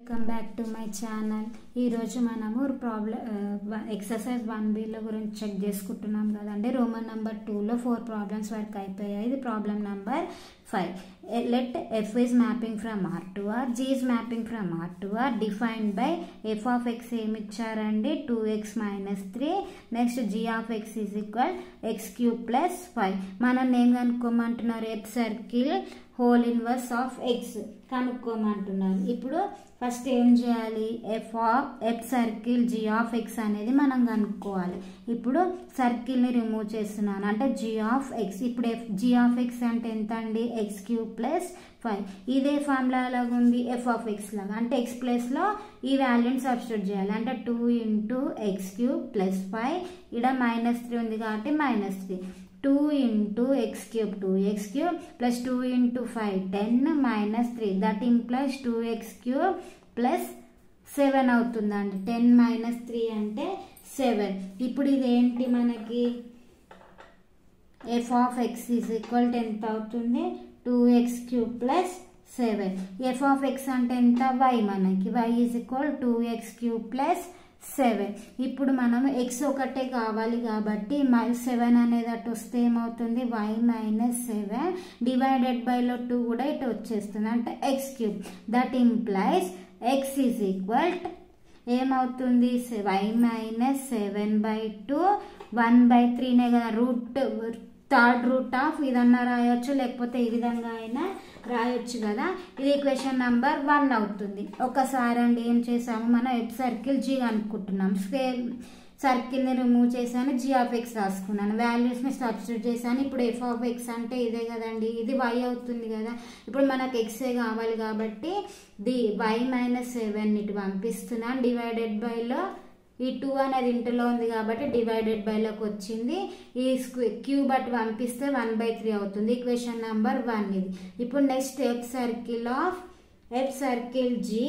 Welcome back to my channel. ఈరోజు మనము exercise 1Bలో గురించి చెక్ చేసుకుంటున్నాం కదండి. రోమన్ నెంబర్ 2లో 4 ప్రాబ్లమ్స్ వరకు అయిపోయాయి. ఇది problem number 5. Let f is mapping from R to R, G is mapping from R to R, defined by f of x ఏమి ఇచ్చారండి 2x minus 3. Next g of x is equal x cube plus 5. మనం ఏం కనుక్కోమంటున్నారు? f circle whole inverse of X కనుక్కోమంటున్నారు. ఇప్పుడు first ఏం చేయాలి? F circle G of X అనేది మనం కనుక్కోవాలి. ఇప్పుడు సర్కిల్ని రిమూవ్ చేస్తున్నాను అంటే జీ ఆఫ్ ఎక్స్. ఇప్పుడు జీ ఆఫ్ ఎక్స్ అంటే ఎంత అండి? X cube plus 5. ఇదే ఫార్ములా లాగా ఉంది ఎఫ్ ఆఫ్ ఎక్స్ లాగా, అంటే ఎక్స్ ప్లేస్లో ఈ వాల్యూని సబ్స్టిట్యూట్ చేయాలి. అంటే 2 into x cube plus 5. ఇక్కడ -3 ఉంది కాబట్టి -3. 2 into x cube 2x cube plus 2 into 5 10 minus 3, that implies 2x cube plus 7 అవుతుందండి. 10 minus 3 అంటే 7. ఇప్పుడు ఇదేంటి మనకి? f of x is equal to ఎంత అవుతుంది? 2x cube plus 7. f of x అంటే ఎంత? y. మనకి y is equal 2x cube plus 7. ఇప్పుడు మనం x ఒకటే కావాలి కాబట్టి 7 అనేది అటు వస్తే ఏమవుతుంది? y minus 7 డివైడెడ్ బై లో 2 కూడా ఇటు వచ్చేస్తుంది అంటే x cube. That implies x is equal ఏమవుతుంది? y minus 7/2 1/3నే కదా. థర్డ్ రూట్ ఆఫ్ ఇదన్నా రాయొచ్చు, లేకపోతే ఈ విధంగా అయినా రాయొచ్చు కదా. ఇది ఈక్వేషన్ నెంబర్ 1 అవుతుంది. ఒకసారి అండి ఏం చేసాము? మనం ఎఫ్ సర్కిల్ జీ అనుకుంటున్నాం. స్క్వేర్ సర్కిల్ని రిమూవ్ చేశాను, జీ ఆఫ్ ఎక్స్ రాసుకున్నాను, వాల్యూస్ని సబ్స్టిట్యూట్ చేశాను. ఇప్పుడు ఎఫ్ ఆఫ్ ఎక్స్ అంటే ఇదే కదండి, ఇది వై అవుతుంది కదా. ఇప్పుడు మనకు ఎక్సే కావాలి కాబట్టి y minus 7 ఇటు పంపిస్తున్నాను. డివైడెడ్ బైలో ఈ 2 అనేది ఇంటర్లో ఉంది కాబట్టి డివైడెడ్ బైలోకి వచ్చింది. ఈ క్యూబ్ అటు పంపిస్తే 1/3 అవుతుంది. ఈక్వేషన్ నెంబర్ 1 ఇది. ఇప్పుడు next F circle G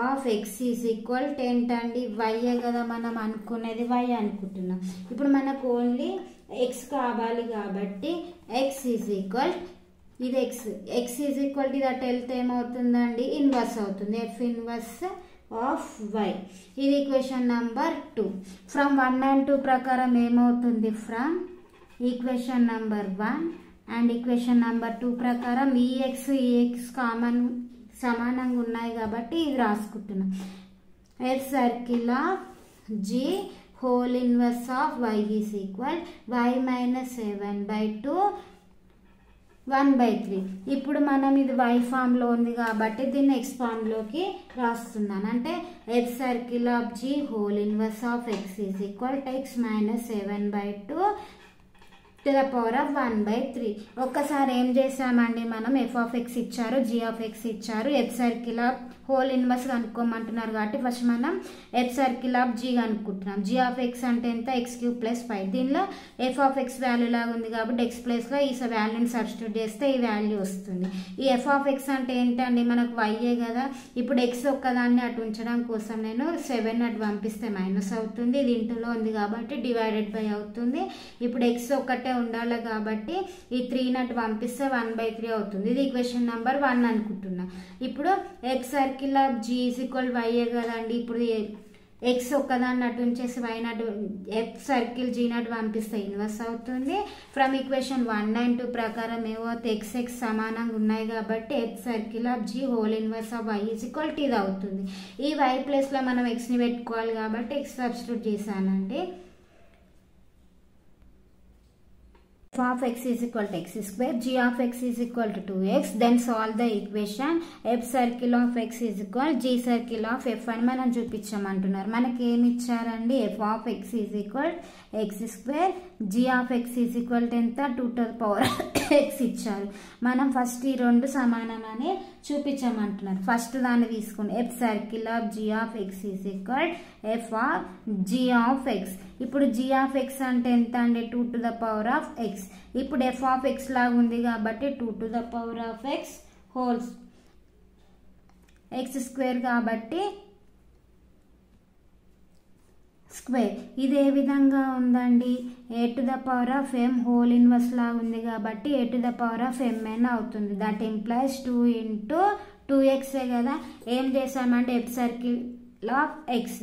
of X is equal to ఏంటండి? వైఏ కదా మనం అనుకునేది, వై అనుకుంటున్నాం. ఇప్పుడు మనకు ఓన్లీ ఎక్స్ కావాలి కాబట్టి ఎక్స్ ఈజ్ ఈక్వల్, ఇది ఎక్స్ ఈజ్ ఈక్వల్ టు ఇది అటు వెళ్తే ఏమవుతుందండి? ఇన్వర్స్ అవుతుంది. F inverse of y. ఇది ఈక్వేషన్ నెంబర్ 2. ఫ్రమ్ 1 and 2 ప్రకారం ఏమవుతుంది? From equation number 1 and equation number 2 ప్రకారం ఈ ఎక్స్ సమానంగా ఉన్నాయి కాబట్టి ఇది రాసుకుంటున్నాం. F circle of G whole inverse of y is equal y minus 7/2 1/3. ఇప్పుడు మనం ఇది y ఫామ్లో ఉంది కాబట్టి దీన్ని x ఫామ్లోకి రాస్తున్నాను. అంటే F circle of G whole inverse of X is equal to x minus 7/2 to the power of 1/3. ఒక్కసారి ఏం చేసామండి? మనం ఎఫ్ ఆఫ్ ఎక్స్ ఇచ్చారు, జీ ఆఫ్ ఎక్స్ ఇచ్చారు, F circle of whole inverse కనుక్కోమంటున్నారు కాబట్టి ఫస్ట్ మనం ఎఫ్ సర్కిల్ ఆఫ్ జీ కనుక్కుంటున్నాం. జీ ఆఫ్ ఎక్స్ అంటే ఎంత? X cube plus 5. దీనిలో ఎఫ్ ఆఫ్ ఎక్స్ వాల్యూ లాగా ఉంది కాబట్టి ఎక్స్ ప్లేస్లో ఈ వాల్యూని సబ్స్టిట్యూట్ చేస్తే ఈ వాల్యూ వస్తుంది. ఈ ఎఫ్ ఆఫ్ ఎక్స్ అంటే ఏంటండి? మనకు వైఏ కదా. ఇప్పుడు ఎక్స్ ఒక్కదాన్ని అటు ఉంచడం కోసం నేను 7 అటు పంపిస్తే మైనస్ అవుతుంది. ఇది ఇంటర్లో ఉంది కాబట్టి డివైడెడ్ బై అవుతుంది. ఇప్పుడు ఎక్స్ ఒక్కటే ఉండాలి కాబట్టి ఈ 3 అటు పంపిస్తే 1/3 అవుతుంది. ఇది ఈక్వేషన్ నెంబర్ 1 అనుకుంటున్నా. ఇప్పుడు F circle of G is equal వైఏ కదండి. ఇప్పుడు ఎక్స్ ఒక్కదాన్ని అటు ఉంచేసి వై నటు ఎఫ్ సర్కిల్ జీ నటు పంపిస్తే ఇన్వర్స్ అవుతుంది. ఫ్రమ్ ఈక్వేషన్ 1 and 2 ప్రకారం ఏమవుతుంది? ఎక్స్ సమానంగా ఉన్నాయి కాబట్టి F circle of G whole inverse of Y is equal to ఇది అవుతుంది. ఈ వై ప్లేస్లో మనం ఎక్స్ని పెట్టుకోవాలి కాబట్టి ఎక్స్ సబ్స్టిట్యూట్ చేశానండి. f of x is equal to x square, g of x is equal to 2x. Then solve the equation. f circle of x is equal g circle of f అని మనం చూపించమంటున్నారు. మనకి ఏమి ఇచ్చారండి? f of x is equal x square, g of x is equal to ఎంత? 2 to the power x ఇచ్చారు. మనం first ఈ రెండు సమానమని చూపించమంటున్నారు. ఫస్ట్ దాన్ని తీసుకుని f circle of g of x is equal f of g of x. ఇప్పుడు g of x అంటే ఎంత అండి? 2 to the power of x. ఇప్పుడు f of x లాగా ఉంది కాబట్టి 2 to the power of x holes x square కాబట్టి square. ఇది ఏ విధంగా ఉందండి? a to the power of m whole inverse లాగా ఉంది కాబట్టి a to the power of mn అవుతుంది. దట్ ఇంప్లైస్ 2 into 2x కదా. ఏం చేసామంటే ఎఫ్ సర్కిల్ ఆఫ్ ఎక్స్.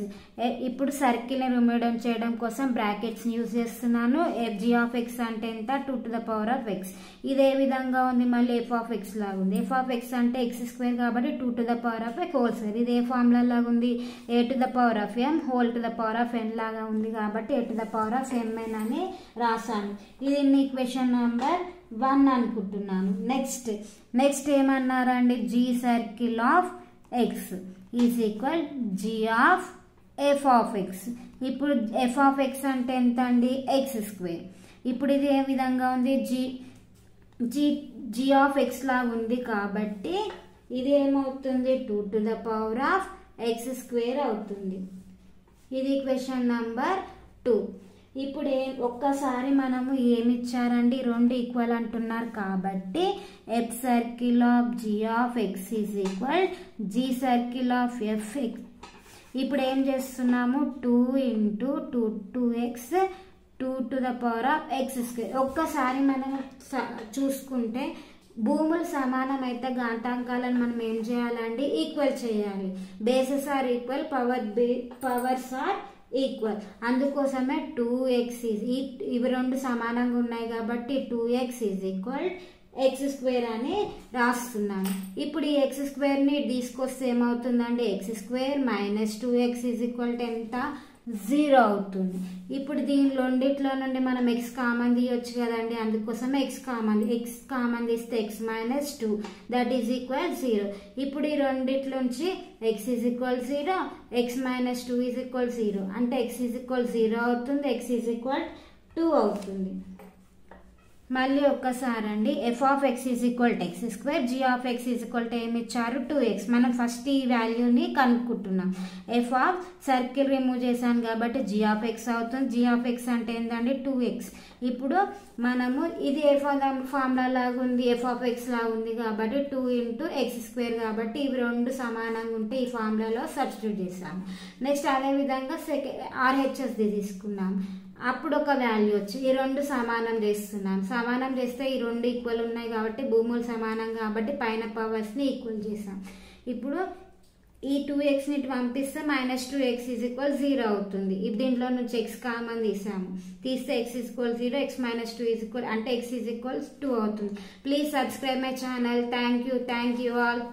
ఇప్పుడు సర్కిల్ని రిమూవ్ చేయడం కోసం బ్రాకెట్స్ని యూజ్ చేస్తున్నాను. g ఆఫ్ ఎక్స్ అంటే ఎంత 2 to the power of x. ఇదే విధంగా ఉంది, మళ్ళీ ఎఫ్ ఆఫ్ ఎక్స్ లాగా ఉంది. ఎఫ్ ఆఫ్ ఎక్స్ అంటే ఎక్స్ స్క్వేర్ కాబట్టి 2 to the power of x whole square. ఇది ఏ ఫార్ములా లాగా ఉంది, a to the power of m whole to the power of n లాగా ఉంది కాబట్టి a to the power of mn అని రాసాను. ఇది ఈక్వేషన్ నెంబర్ 1 అనుకుంటున్నాను. నెక్స్ట్ ఏమన్నారండి, g circle of X is equal g of F of X. ఇప్పుడు F of X అంటే ఎంత అండి, ఎక్స్ స్క్వేర్. ఇప్పుడు ఇది ఏ విధంగా ఉంది, g ఆఫ్ ఎక్స్ లాగా ఉంది కాబట్టి ఇది ఏమవుతుంది 2 to the power of x square అవుతుంది. ఇది ఈక్వేషన్ నంబర్ 2. ఇప్పుడు ఒక్కసారి మనము ఏమి ఇచ్చారండి, రెండు ఈక్వల్ అంటున్నారు కాబట్టి F circle of g of X is equal g circle of F X. ఇప్పుడు ఏం చేస్తున్నాము, 2 into 2x 2 to the power of x square. ఒక్కసారి మనం చూసుకుంటే భూములు సమానం అయితే ఘాతాంకాలను మనం ఏం చేయాలండి, ఈక్వల్ చేయాలి. Bases are equal, powers are equal. అందుకోసమే 2x ఇవి రెండు సమానంగా ఉన్నాయి కాబట్టి 2x is equal X square అని రాస్తున్నాను. ఇప్పుడు ఈ ఎక్స్ స్క్వేర్ని తీసుకొస్తే ఏమవుతుందండి, X square minus 2x is equal to ఎంత, 0 అవుతుంది. ఇప్పుడు దీనిలో రెండిట్లో నుండి మనం ఎక్స్ కామన్ తీయొచ్చు కదండి, అందుకోసమే ఎక్స్ కామన్ తీస్తే X minus 2 that is equal 0. ఇప్పుడు ఈ రెండిట్లో నుంచి X is equal 0, X minus 2 is equal 0 అంటే ఎక్స్ ఈజ్ ఈక్వల్ 0 అవుతుంది, ఎక్స్ ఈజ్ ఈక్వల్ 2 అవుతుంది. మళ్ళీ ఒక్కసారి అండి, F of X is equal to X square, g of X is equal to ఏమి ఇచ్చారు 2x. మనం ఫస్ట్ ఈ వాల్యూని కనుక్కుంటున్నాం. ఎఫ్ ఆఫ్ సర్కిల్ రిమూవ్ చేశాను కాబట్టి g ఆఫ్ ఎక్స్ అవుతుంది. g ఆఫ్ ఎక్స్ అంటే ఏంటండి 2x. ఇప్పుడు మనము ఇది ఏ ఫార్ములా లాగా ఉంది, ఎఫ్ ఆఫ్ ఎక్స్ లాగా ఉంది కాబట్టి 2 into x స్క్వేర్ కాబట్టి ఇవి రెండు సమానంగా ఉంటే ఈ ఫార్ములాలో సబ్స్టిట్యూట్ చేసాము. నెక్స్ట్ అదేవిధంగా RHSది తీసుకున్నాం. అప్పుడు ఒక వాల్యూ వచ్చి ఈ రెండు సమానం చేస్తున్నాం. సమానం చేస్తే ఈ రెండు ఈక్వల్ ఉన్నాయి కాబట్టి భూములు సమానం కాబట్టి పైన పవర్స్ని ఈక్వల్ చేసాం. ఇప్పుడు ఈ 2xని పంపిస్తే మైనస్ 2x ఈజ్ ఈక్వల్ 0 అవుతుంది. దీంట్లో నుంచి x కామన్ తీస్తే x is equal 0, x minus 2 is equal అంటే x ఈజ్ ఈక్వల్ 2 అవుతుంది. Please subscribe my channel. Thank you all.